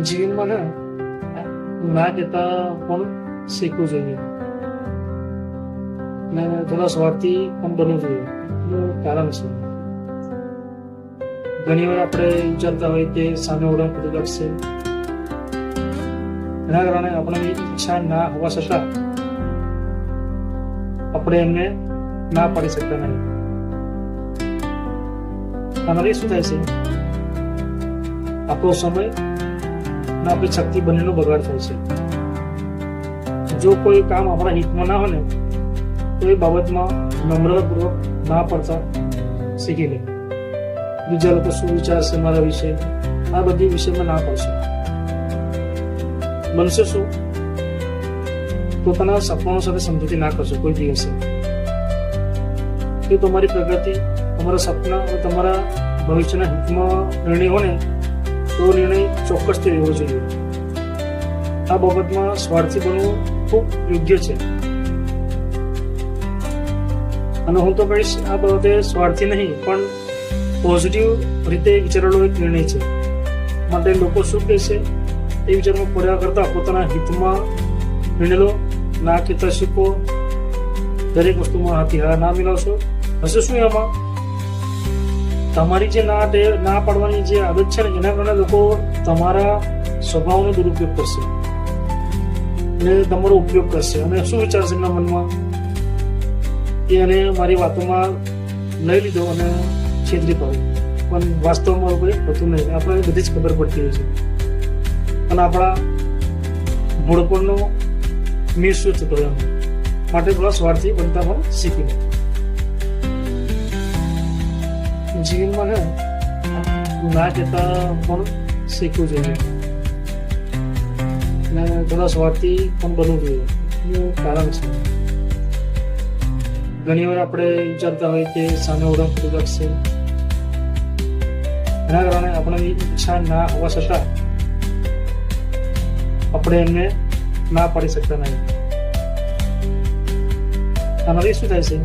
જીવનમાં ને ના કહેતા પણ શીખવું જોઈએ ને થોડા સ્વાર્થી પણ બનવું જોઈએ એનું કારણ છે. ઘણી વાર આપણે વિચારતા હોય કે સામે ઓળખ બધું લાગશે, એના કારણે આપણે ઈચ્છા ના હોવા છતાં આપણે એમને ના પાડી શકતા નહીં. આનાથી શું થાય છે, આપણો સમય અને આપણી શક્તિ બંનેનો બગાડ થાય છે. જો કોઈ કામ આપણા હિતમાં ના હોય ને તો એ બાબતમાં નમ્રતાપૂર્વક ના પડતા શીખી લે. બીજા લોકો શું વિચારશે મારા વિશે, આ બધી વિષયમાં ના પડશે. બનશે શું, પોતાના સપનાઓ સાથે સમજૂતી ના કરશો કોઈ દિવસે. તો તમારી પ્રગતિ, તમારા સપના અને તમારા ભવિષ્યના હિતમાં નિર્ણય હોય ને તો નિર્ણય ચોક્કસથી લેવો જોઈએ. આ બાબતમાં સ્વાર્થી બનવું ખૂબ યોગ્ય છે. અને હું તો કહીશ, આ બાબતે સ્વાર્થી નહીં પણ પોઝિટિવ રીતે વિચારેલો એક નિર્ણય છે. માટે લોકો શું કહેશે એ વિચારમાં પડ્યા કરતા પોતાના હિતમાં નિર્ણય લો. ના કહેતા શીખો. દરેક વસ્તુમાં હાથી હા ના મિલાવશો. હશે શું એમાં, તમારી જે ના પાડવાની જે આદત છે ને એના કારણે લોકો તમારા સ્વભાવનો દુરુપયોગ કરશે અને તમારો ઉપયોગ કરશે. અને શું વિચારશે એમના મનમાં કે એને મારી વાતોમાં લઈ લીધો અને છેતરી પાડ્યો. પણ વાસ્તવમાં કોઈ હોતું નહીં. આપણને બધી જ ખબર પડતી હોય છે અને આપણા મૂળપણનો મિસયુઝ થતો હોય. માટે થોડા સ્વાર્થી બનતા પણ શીખી લે. જીવનમાં ને ના કહેતા પણ શીખવું જોઈએ ને થોડા સ્વાર્થી પણ બનવું જોઈએ એનું કારણ છે. ઘણી વાર આપણે વિચારતા હોય કે સામે ઓળખ બધું લાગશે, એના કારણે આપણે ઈચ્છા ના હોવા છતાં આપણે એમને ના પાડી શકતા નહીં. આનાથી શું થાય છે,